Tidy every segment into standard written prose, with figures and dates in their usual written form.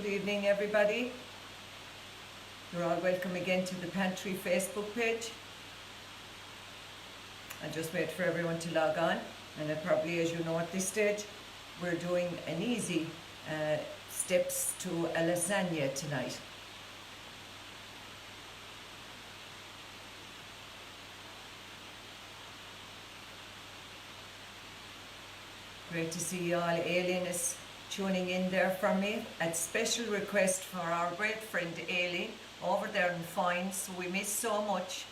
Good evening, everybody. You're all welcome again to the Pantry Facebook page. I'll just wait for everyone to log on, and probably, as you know at this stage, we're doing an easy steps to a lasagna tonight. Great to see you all. Aileen is tuning in there for me at special request for our great friend Aileen over there in Foynes, who we miss so much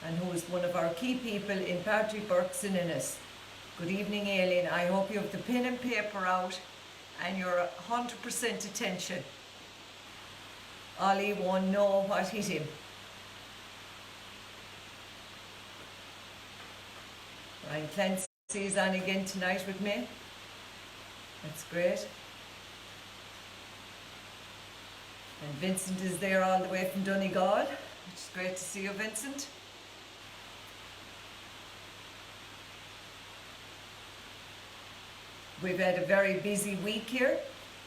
and who is one of our key people in Pantry Burks and Innes. Good evening, Aileen. I hope you have the pen and paper out and your 100% attention. Ollie won't know what hit him. Ryan Clancy is on again tonight with me. That's great. And Vincent is there all the way from Donegal, which is great to see you, Vincent. We've had a very busy week here.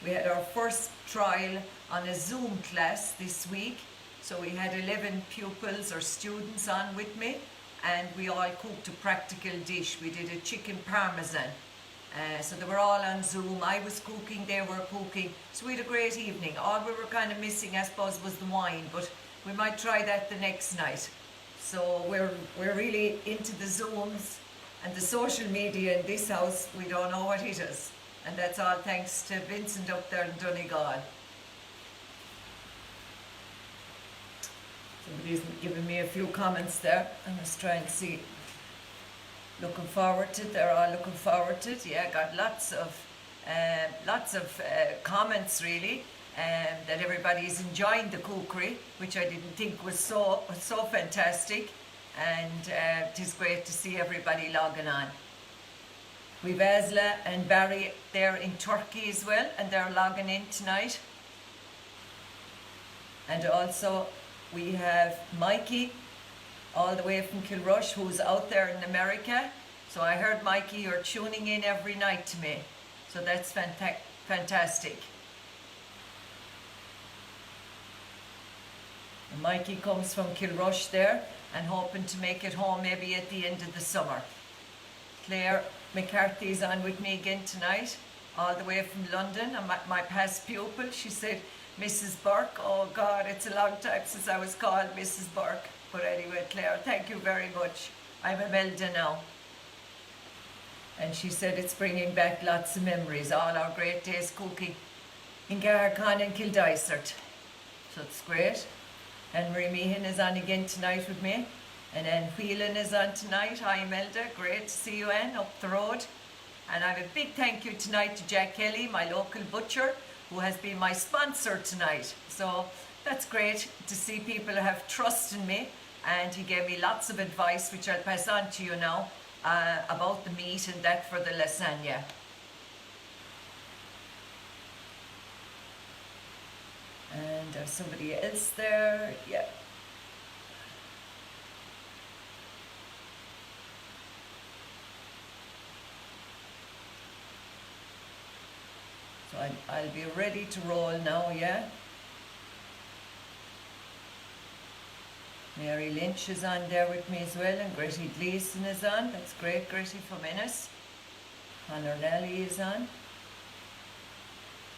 We had our first trial on a Zoom class this week. So we had 11 pupils or students on with me, and we all cooked a practical dish. We did a chicken Parmesan. So they were all on Zoom. I was cooking, they were cooking. So we had a great evening. All we were kind of missing, I suppose, was the wine, but we might try that the next night. So we're really into the Zooms and the social media in this house. We don't know what it is. And that's all thanks to Vincent up there in Donegal. Somebody's giving me a few comments there. I must try and see. Looking forward to it. They're all looking forward to it. Yeah, got lots of comments really, that everybody's enjoying the cookery, which I didn't think was so fantastic, and it is great to see everybody logging on. We've Asla and Barry there in Turkey as well, and they're logging in tonight. And also we have Mikey all the way from Kilrush, who's out there in America. So I heard, Mikey, you're tuning in every night to me. So that's fantastic. And Mikey comes from Kilrush there and hoping to make it home maybe at the end of the summer. Claire McCarthy's on with me again tonight, all the way from London. And my past pupil, she said, Mrs. Burke. Oh God, it's a long time since I was called Mrs. Burke. But anyway, Claire, thank you very much. I'm Imelda now. And she said it's bringing back lots of memories, all our great days cooking in Garacon and Kildysart. So it's great. And Marie Meehan is on again tonight with me. And Anne Whelan is on tonight. Hi, Imelda. Great to see you, Anne, up the road. And I have a big thank you tonight to Jack Kelly, my local butcher, who has been my sponsor tonight. So that's great to see people have trust in me. And he gave me lots of advice, which I'll pass on to you now, about the meat and that for the lasagna. And there's somebody else there, yeah. So I'll be ready to roll now, yeah. Mary Lynch is on there with me as well, and Gretty Gleeson is on. That's great, Gretty from Ennis. Connor Nelly is on.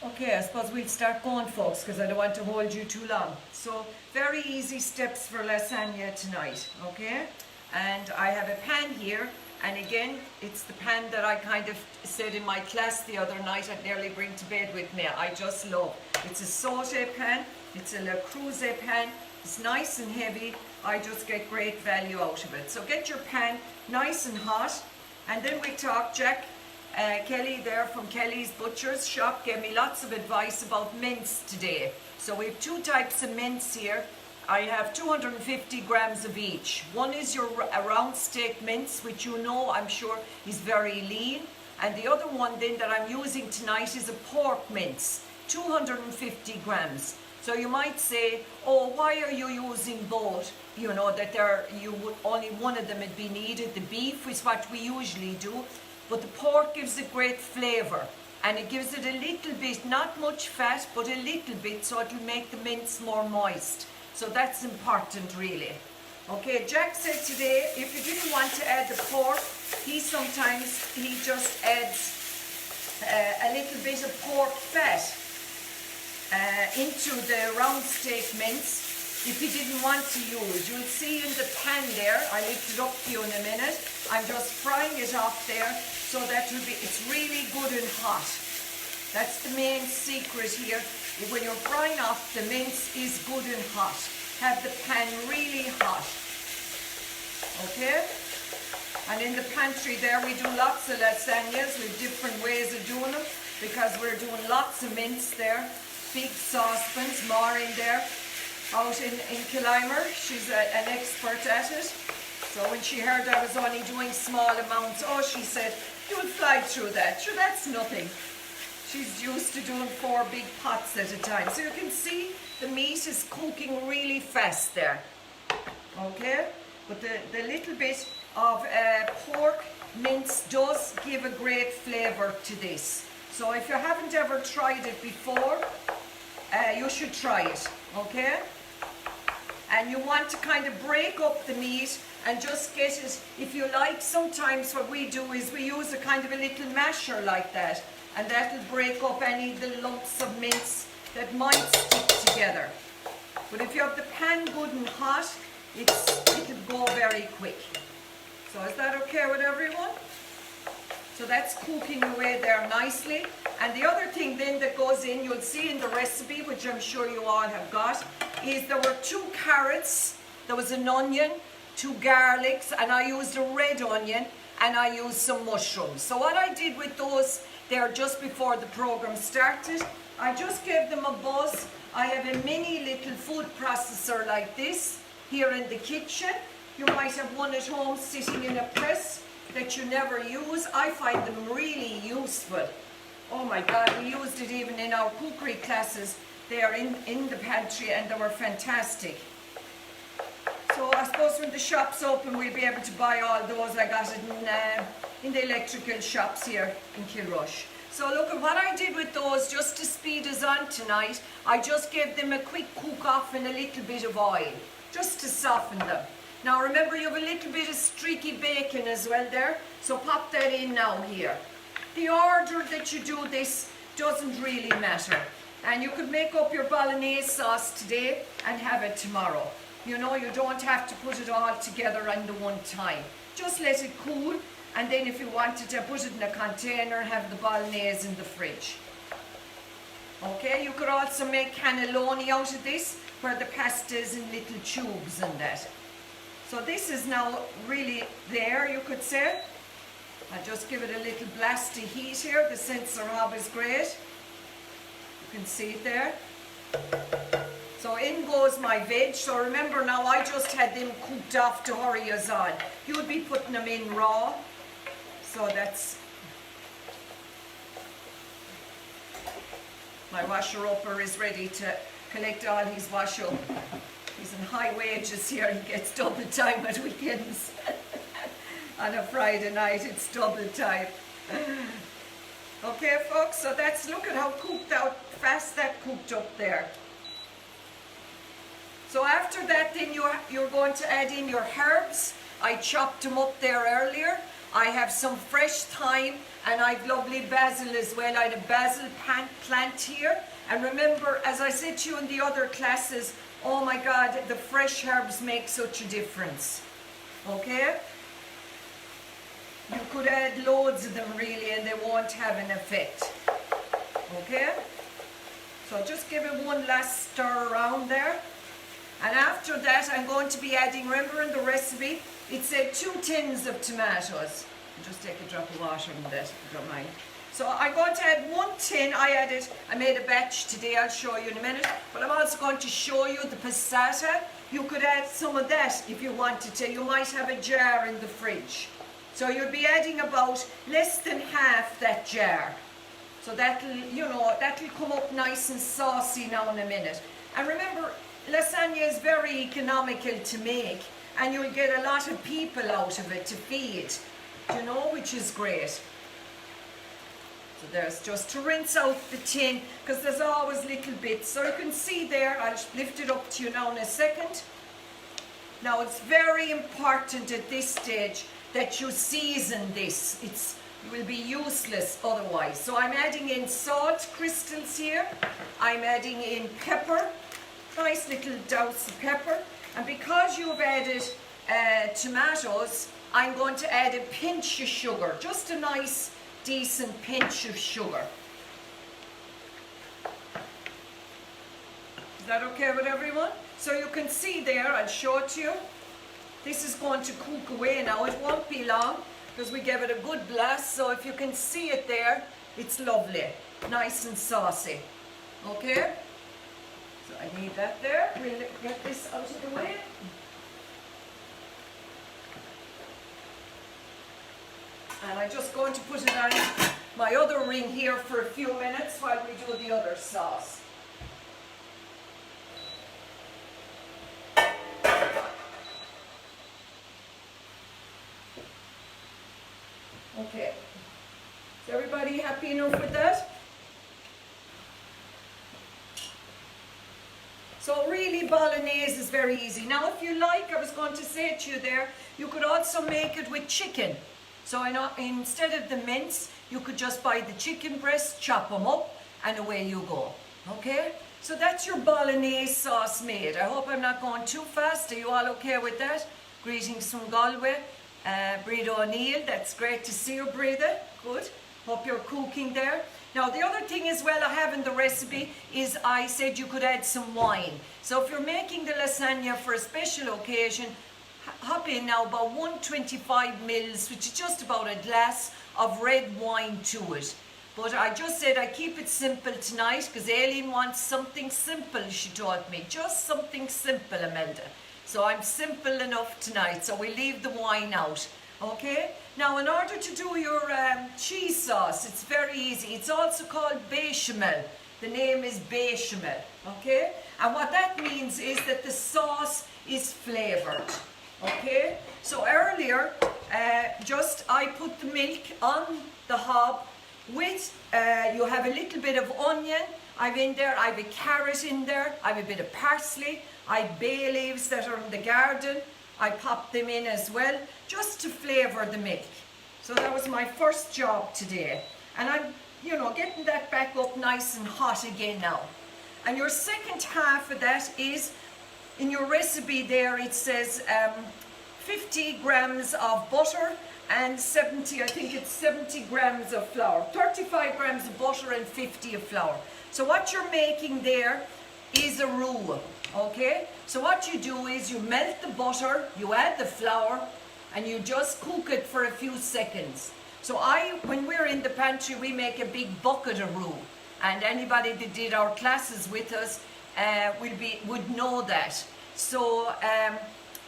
Okay, I suppose we'll start going, folks, because I don't want to hold you too long. So, very easy steps for lasagna tonight, okay? And I have a pan here, and again, it's the pan that I kind of said in my class the other night I'd nearly bring to bed with me. I just love. It's a saute pan, it's a Le Creuset pan. It's nice and heavy. I just get great value out of it. So get your pan nice and hot. And then we talk, Jack Kelly there from Kelly's Butcher's Shop gave me lots of advice about mince today. So we have two types of mince here. I have 250 grams of each. One is your round steak mince, which you know, I'm sure, is very lean. And the other one then that I'm using tonight is a pork mince, 250 grams. So you might say, oh, why are you using both? You know, that only one of them would be needed. The beef is what we usually do, but the pork gives a great flavour. and it gives it a little bit, not much fat, but a little bit, so it will make the mince more moist. So that's important really. Okay, Jack said today if you didn't want to add the pork, he just adds a little bit of pork fat into the round steak mince. If you didn't want to use, you'll see in the pan there, I lift it up to you in a minute, I'm just frying it off there so that it's really good and hot. That's the main secret here. When you're frying off, the mince is good and hot. Have the pan really hot. Okay? And in the pantry there we do lots of lasagnas with different ways of doing them because we're doing lots of mince there. Big saucepans, more in there. Out in Killimer, she's an expert at it. So when she heard I was only doing small amounts, oh, she said, you'll fly through that. Sure, that's nothing. She's used to doing 4 big pots at a time. So you can see the meat is cooking really fast there. Okay? But the little bit of pork mince does give a great flavour to this. So if you haven't ever tried it before, you should try it. Okay? And you want to kind of break up the meat and just get it, if you like, sometimes what we do is we use a kind of a little masher like that, and that will break up any of the lumps of mince that might stick together. But if you have the pan good and hot, it'll go very quick. So is that okay with everyone? So that's cooking away there nicely. And the other thing then that goes in, you'll see in the recipe, which I'm sure you all have got, is there were 2 carrots, there was an onion, 2 garlics, and I used a red onion, and I used some mushrooms. So what I did with those there just before the program started, I just gave them a buzz. I have a mini little food processor like this here in the kitchen. You might have one at home sitting in a press that you never use. I find them really useful. Oh my God, we used it even in our cookery classes there in the pantry, and they were fantastic. So I suppose when the shop's open we'll be able to buy all those. I got it in the electrical shops here in Kilrush. So look at what I did with those just to speed us on tonight. I just gave them a quick cook off in a little bit of oil, just to soften them. Now remember you have a little bit of streaky bacon as well there, so pop that in now here. The order that you do this doesn't really matter. And you could make up your Bolognese sauce today and have it tomorrow. You know, you don't have to put it all together under one time. Just let it cool, and then if you wanted to put it in a container, have the Bolognese in the fridge. Okay, you could also make cannelloni out of this, where the pasta is in little tubes and that. So this is now really there, you could say. I'll just give it a little blast of heat here. The sensor hob is great. You can see it there. So in goes my veg. So remember now, I just had them cooked off to hurry us on. You would be putting them in raw. So that's... My washer-upper is ready to collect all his wash-up. He's on high wages here. He gets double time at weekends. On a Friday night, it's double time. Okay, folks, so that's, look at how cooked out, fast that cooked up there. So after that, then you're going to add in your herbs. I chopped them up there earlier. I have some fresh thyme, and I've lovely basil as well. I had a basil plant here. And remember, as I said to you in the other classes, oh my God, the fresh herbs make such a difference. Okay? You could add loads of them really, and they won't have an effect. Okay? So just give it one last stir around there. And after that, I'm going to be adding, remember in the recipe, it said 2 tins of tomatoes. I'll just take a drop of water in that, if you don't mind. So I'm going to add 1 tin. I made a batch today, I'll show you in a minute. But I'm also going to show you the passata. You could add some of that if you wanted to. You might have a jar in the fridge. So you'll be adding about less than half that jar. So that'll, you know, that'll come up nice and saucy now in a minute. And remember, lasagna is very economical to make, and you'll get a lot of people out of it to feed, you know, which is great. So there's just to rinse out the tin, because there's always little bits. So you can see there, I'll lift it up to you now in a second. Now it's very important at this stage that you season this. It will be useless otherwise. So I'm adding in salt crystals here. I'm adding in pepper, nice little douse of pepper. And because you've added tomatoes, I'm going to add a pinch of sugar, just a nice decent pinch of sugar. Is that okay with everyone? So you can see there, I'll show it to you. This is going to cook away now. It won't be long because we gave it a good blast. So if you can see it there, it's lovely, nice and saucy. Okay? So I need that there. We'll get this out of the way. And I'm just going to put it on my other ring here for a few minutes while we do the other sauce. Okay. Is everybody happy enough with that? So really Bolognese is very easy. Now if you like, I was going to say to you there, you could also make it with chicken. So instead of the mince, you could just buy the chicken breasts, chop them up, and away you go. Okay? So that's your Bolognese sauce made. I hope I'm not going too fast. Are you all okay with that? Greetings from Galway. Breda O'Neill, that's great to see you, Breda. Good. Hope you're cooking there. Now the other thing as well I have in the recipe is I said you could add some wine. So if you're making the lasagna for a special occasion, hop in now about 125 mils, which is just about a glass of red wine to it. But I just said I keep it simple tonight because Aileen wants something simple, she told me. Just something simple, Imelda. So I'm simple enough tonight, so we leave the wine out. Okay? Now in order to do your cheese sauce, it's very easy. It's also called bechamel. The name is bechamel. Okay? And what that means is that the sauce is flavoured. Okay, so earlier, I put the milk on the hob with, you have a little bit of onion, I've in there, I have a carrot in there, I have a bit of parsley, I have bay leaves that are in the garden, I pop them in as well, just to flavour the milk. So that was my first job today. And I'm, getting that back up nice and hot again now. And your second half of that is, in your recipe there it says 50 grams of butter and 70 grams of flour. 35 grams of butter and 50 of flour. So what you're making there is a roux, okay? So what you do is you melt the butter, you add the flour, and you just cook it for a few seconds. So when we're in the pantry, we make a big bucket of roux. And anybody that did our classes with us would know that. So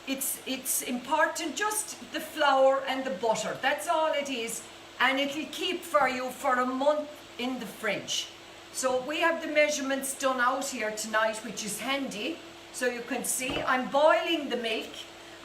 it's important, just the flour and the butter. That's all it is, and it'll keep for you for a month in the fridge. So we have the measurements done out here tonight, which is handy. So you can see I'm boiling the milk.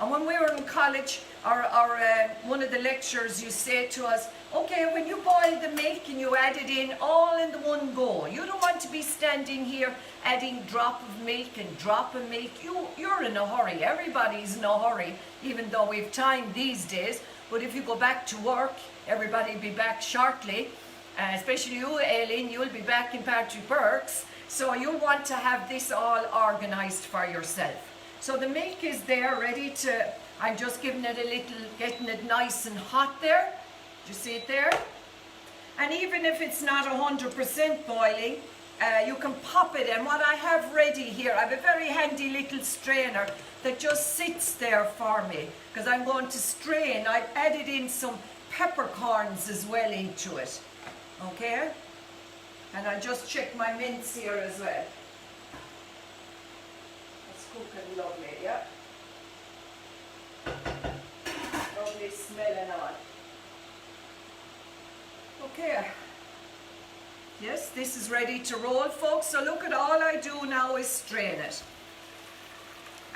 And when we were in college, one of the lecturers used to say to us, okay, when you boil the milk and you add it in all in the one go, you don't want to be standing here adding drop of milk and drop of milk. You're in a hurry. Everybody's in a hurry, even though we've time these days. But if you go back to work, everybody will be back shortly. Especially you, Aileen, you'll be back in Pantry Perks. So you'll want to have this all organised for yourself. So the milk is there, ready to, I'm just giving it a little, getting it nice and hot there. Do you see it there? And even if it's not 100% boiling, you can pop it. And what I have ready here, I have a very handy little strainer that just sits there for me, because I'm going to strain. I've added in some peppercorns as well into it. Okay? And I'll just check my mince here as well. It's cooking lovely, yeah? Lovely smell and all. Okay. Yes, this is ready to roll, folks. So look at, all I do now is strain it.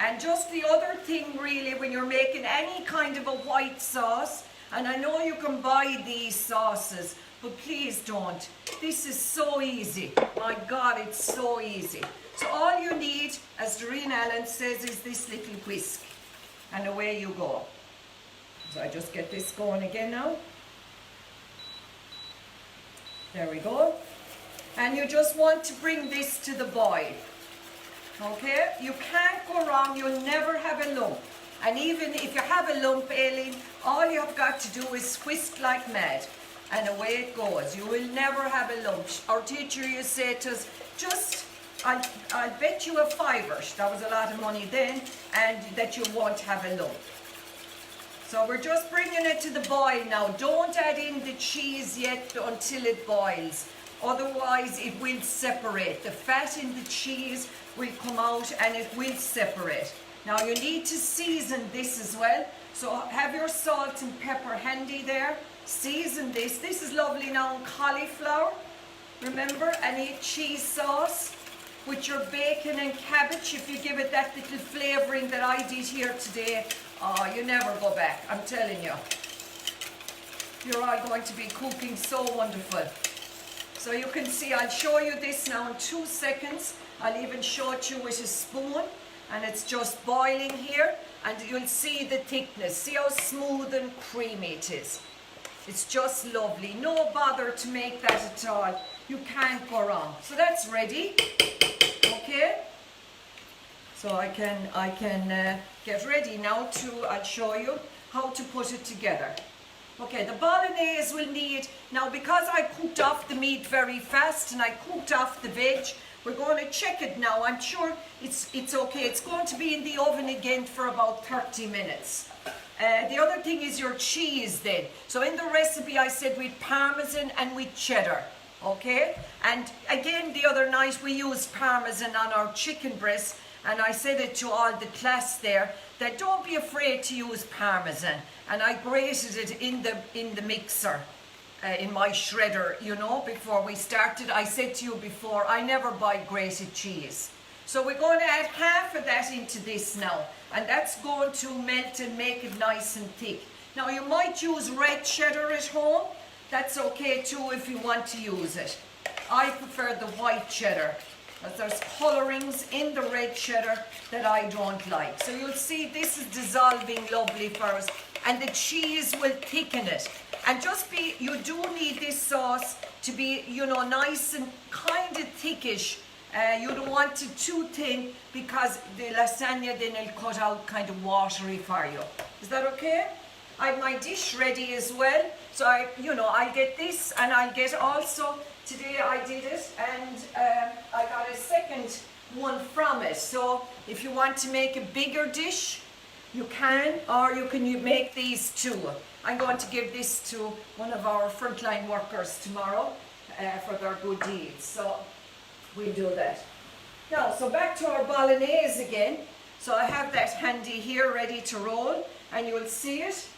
And just the other thing really, when you're making any kind of a white sauce, And I know you can buy these sauces, but please don't. This is so easy. My God, it's so easy. So all you need, as Doreen Allen says, is this little whisk. And away you go. So I just get this going again now. There we go. And you just want to bring this to the boil. Okay? You can't go wrong. You'll never have a lump. And even if you have a lump, Aileen, all you've got to do is whisk like mad. And away it goes. You will never have a lump. Our teacher used to say to us, just, I'll bet you a fiver, that was a lot of money then, and that you won't have a lump. So we're just bringing it to the boil now. Don't add in the cheese yet until it boils. Otherwise it will separate. The fat in the cheese will come out and it will separate. Now you need to season this as well. So have your salt and pepper handy there. Season this. This is lovely now in cauliflower. Remember, any cheese sauce with your bacon and cabbage, if you give it that little flavouring that I did here today, oh, you never go back, I'm telling you. You're all going to be cooking so wonderful. So you can see, I'll show you this now in 2 seconds. I'll even show it you with a spoon. And it's just boiling here. And you'll see the thickness. See how smooth and creamy it is. It's just lovely. No bother to make that at all. You can't go wrong. So that's ready. Okay. So I can get ready now to, I'll show you how to put it together. Okay, the Bolognese will need, now because I cooked off the meat very fast and I cooked off the veg, we're going to check it now. I'm sure it's okay. It's going to be in the oven again for about 30 minutes. The other thing is your cheese then. So in the recipe I said with Parmesan and with cheddar. Okay? And again the other night we used Parmesan on our chicken breast, and I said it to all the class there that don't be afraid to use Parmesan. And I grated it in the mixer. In my shredder, you know, before we started. I said to you before, I never buy grated cheese. So we're going to add half of that into this now, and that's going to melt and make it nice and thick. Now you might use red cheddar at home. That's okay too if you want to use it. I prefer the white cheddar, because there's colorings in the red cheddar that I don't like. So you'll see this is dissolving lovely for us, and the cheese will thicken it. And just be, you do need this sauce to be, you know, nice and kind of thickish. You don't want it too thin, because the lasagna then will cut out kind of watery for you. Is that okay? I have my dish ready as well. So I'll get this, and I'll get also, today I did it, and I got a second one from it. So if you want to make a bigger dish, you can, or you can make these two. I'm going to give this to one of our frontline workers tomorrow for their good deeds. So we'll do that. Now, so back to our Bolognese again. So I have that handy here ready to roll, and you'll see it.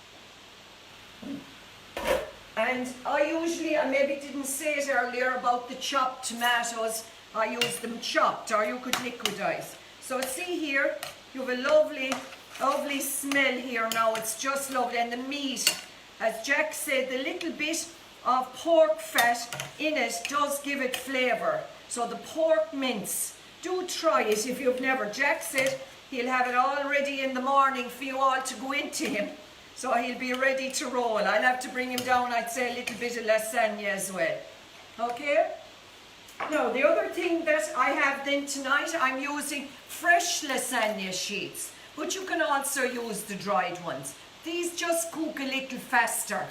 And I maybe didn't say it earlier about the chopped tomatoes. I use them chopped, or you could liquidize. So see here, you have a lovely smell here now. It's just lovely. And the meat, as Jack said, the little bit of pork fat in it does give it flavour. So the pork mince, do try it if you've never. Jack said he'll have it all ready in the morning for you all to go into him. So he'll be ready to roll. I'll have to bring him down, I'd say, a little bit of lasagna as well. Okay? Now, the other thing that I have then tonight, I'm using fresh lasagna sheets. But you can also use the dried ones. These just cook a little faster.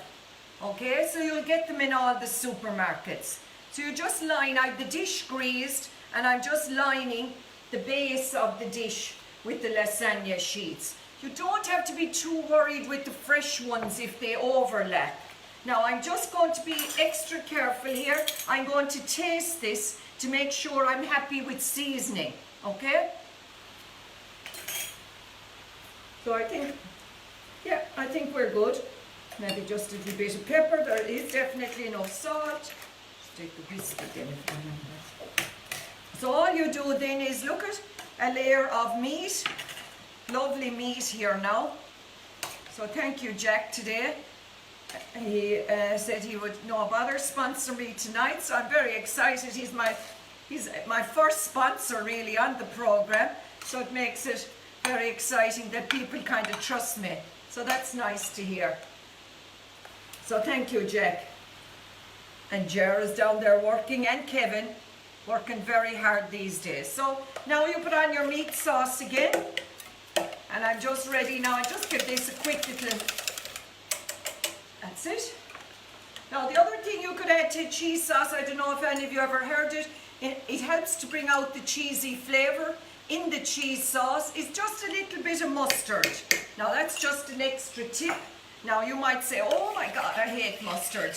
Okay, so you'll get them in all the supermarkets. So you just line out the dish greased, and I'm just lining the base of the dish with the lasagna sheets. You don't have to be too worried with the fresh ones if they overlap. Now I'm just going to be extra careful here. I'm going to taste this to make sure I'm happy with seasoning. Okay? So I think we're good. Maybe just a little bit of pepper. There is definitely enough salt. Just take the biscuit in if I remember. So all you do then is look at a layer of meat. Lovely meat here now. So thank you, Jack, today. he said he would no bother sponsor me tonight, so I'm very excited. He's my first sponsor really on the program, so it makes it very exciting that people kind of trust me. So that's nice to hear. So thank you, Jack. And Jer's down there working, and Kevin working very hard these days. So now you put on your meat sauce again, and I'm just ready now. I just give this a quick little. That's it. Now the other thing you could add to cheese sauce, I don't know if any of you ever heard it, it helps to bring out the cheesy flavour in the cheese sauce, is just a little bit of mustard. Now that's just an extra tip. Now you might say, oh my God, I hate mustard,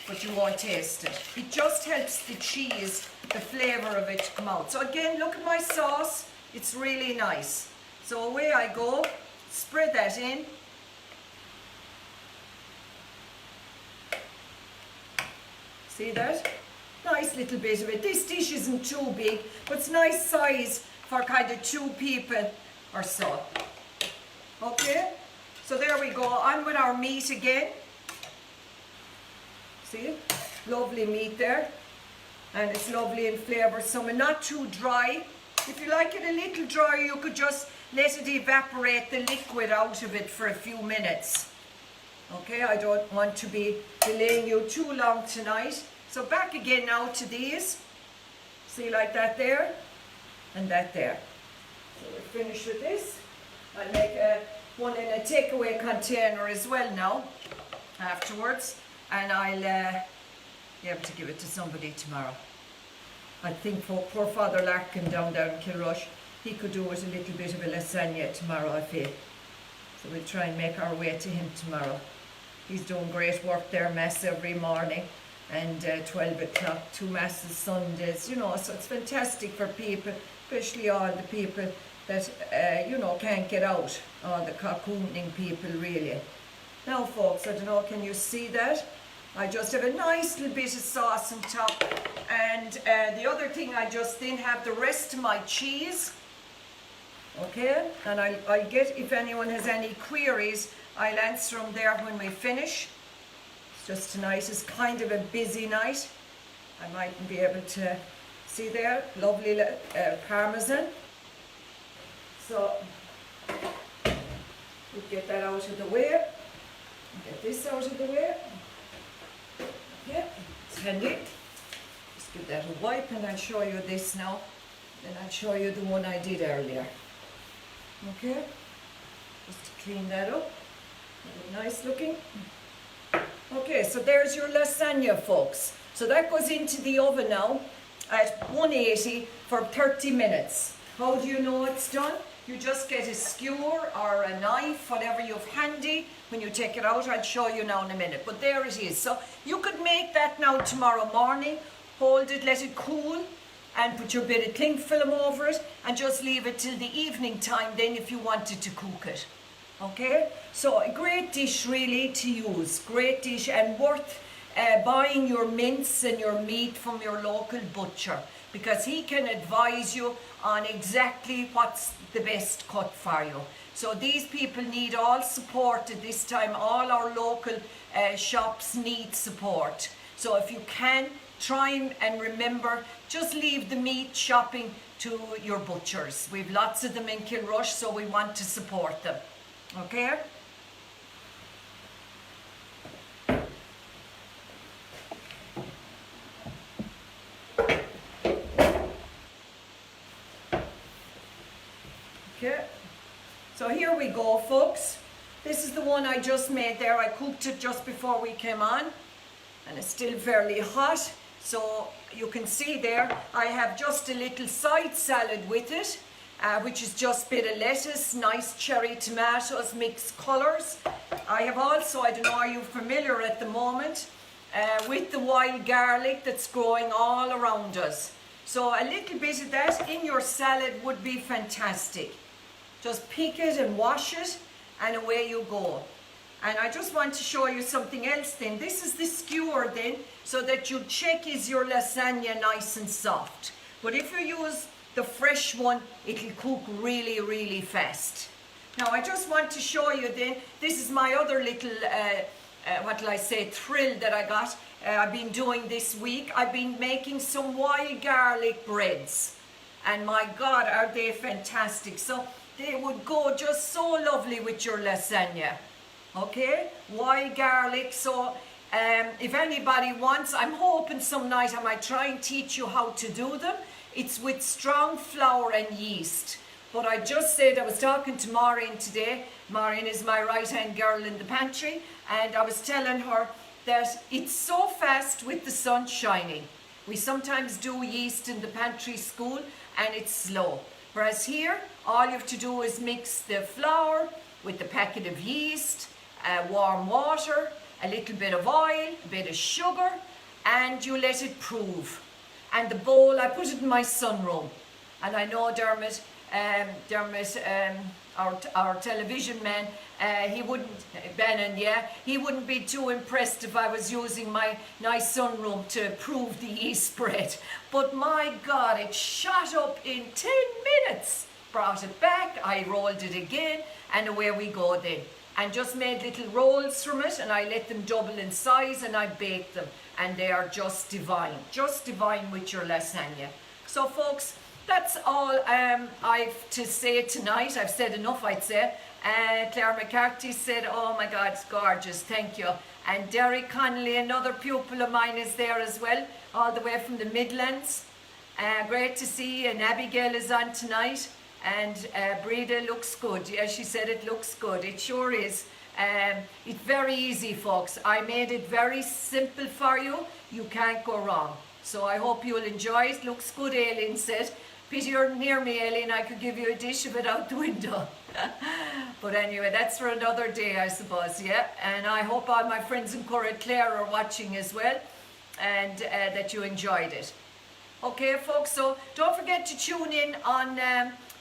but you won't taste it. It just helps the cheese, the flavour of it to come out. So again, look at my sauce, it's really nice. So away I go, spread that in. See that? Nice little bit of it. This dish isn't too big, but it's nice size for kind of 2 people or so. Okay, so there we go. On with our meat again. See, lovely meat there, and it's lovely in flavoursome and not too dry. If you like it a little dry, you could just let it evaporate the liquid out of it for a few minutes. Okay, I don't want to be delaying you too long tonight. So back again now to these. See, like that there, and that there. So we're finished with this. I'll make one in a takeaway container as well now, afterwards. And I'll be able to give it to somebody tomorrow. I think for poor Father Larkin down there in Kilrush, he could do with a little bit of a lasagna tomorrow, I feel. So we'll try and make our way to him tomorrow. He's doing great work there, mass every morning, and 12 o'clock, 2 masses Sundays, you know, so it's fantastic for people, especially all the people that, you know, can't get out, all the cocooning people really. Now folks, I don't know, can you see that? I just have a nice little bit of sauce on top, and the other thing, I just then have the rest of my cheese. Okay, and I'll get, if anyone has any queries, I'll answer them there when we finish. It's just tonight is kind of a busy night. I mightn't be able to see there, lovely Parmesan. So we'll get that out of the way. Get this out of the way. Okay, it's handy. Just give that a wipe, and I'll show you this now. Then I'll show you the one I did earlier. Okay, just to clean that up. Nice looking. Okay, so there's your lasagna, folks. So that goes into the oven now at 180 for 30 minutes. How do you know it's done? You just get a skewer or a knife, whatever you have handy. When you take it out, I'll show you now in a minute. But there it is. So you could make that now tomorrow morning. Hold it, let it cool, and put your bit of cling film over it, and just leave it till the evening time then if you wanted to cook it. Okay, so a great dish really to use, great dish, and worth buying your mince and your meat from your local butcher, because he can advise you on exactly what's the best cut for you. So these people need all support at this time. All our local shops need support. So if you can, try and remember, just leave the meat shopping to your butchers. We've lots of them in Kilrush, so we want to support them. Okay? Okay, so here we go, folks. This is the one I just made there. I cooked it just before we came on, and it's still fairly hot. So you can see there, I have just a little side salad with it, which is just a bit of lettuce, nice cherry tomatoes, mixed colours. I have also, I don't know, are you familiar at the moment with the wild garlic that's growing all around us? So a little bit of that in your salad would be fantastic. Just pick it and wash it, and away you go. And I just want to show you something else then. This is the skewer then, so that you check is your lasagna nice and soft. But if you use the fresh one, it'll cook really, really fast. Now I just want to show you then, this is my other little what will I say, thrill that I got. I've been doing this week. I've been making some wild garlic breads, and my God, are they fantastic. So they would go just so lovely with your lasagna. Okay, wild garlic. So if anybody wants, I'm hoping some night I might try and teach you how to do them. It's with strong flour and yeast. But I just said, I was talking to Maureen today. Maureen is my right-hand girl in the pantry, and I was telling her that it's so fast with the sun shining. We sometimes do yeast in the pantry school and it's slow. Whereas here, all you have to do is mix the flour with the packet of yeast, warm water, a little bit of oil, a bit of sugar, and you let it prove. And the bowl, I put it in my sunroom. And I know Dermot, our television man, he wouldn't, Bannon, yeah, he wouldn't be too impressed if I was using my nice sunroom to prove the yeast bread. But my God, it shot up in 10 minutes. Brought it back, I rolled it again, and away we go then. And just made little rolls from it, and I let them double in size, and I baked them. And they are just divine with your lasagna. So folks, that's all I've to say tonight. I've said enough, I'd say. Claire McCarthy said, oh my God, it's gorgeous, thank you. And Derek Connolly, another pupil of mine, is there as well, all the way from the Midlands. Great to see you. And Abigail is on tonight. And Breda looks good. Yeah, she said it looks good. It sure is. It's very easy, folks. I made it very simple for you. You can't go wrong. So I hope you'll enjoy it. Looks good, Aileen said. Pity you're near me, Aileen. I could give you a dish of it out the window. But anyway, that's for another day, I suppose, yeah? And I hope all my friends in Clare are watching as well, and that you enjoyed it. Okay, folks, so don't forget to tune in on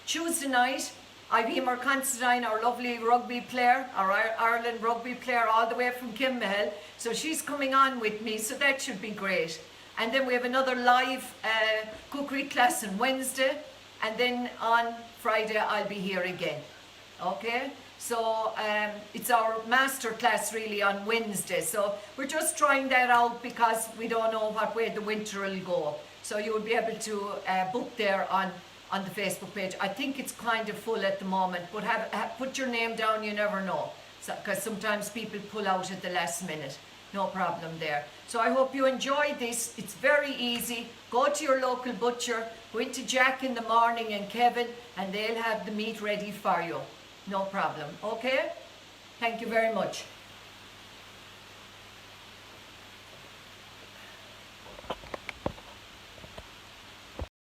Tuesday night. I've Emer Considine, our lovely rugby player, our Ireland rugby player, all the way from Kinmahel. So she's coming on with me, so that should be great. And then we have another live cookery class on Wednesday. And then on Friday, I'll be here again. Okay? So it's our master class really on Wednesday. So we're just trying that out because we don't know what way the winter will go. So you will be able to book there on the Facebook page. I think it's kind of full at the moment, but put your name down, you never know. Because sometimes people pull out at the last minute. No problem there. So I hope you enjoyed this. It's very easy. Go to your local butcher, go into Jack in the morning and Kevin, and they'll have the meat ready for you. No problem. Okay? Thank you very much.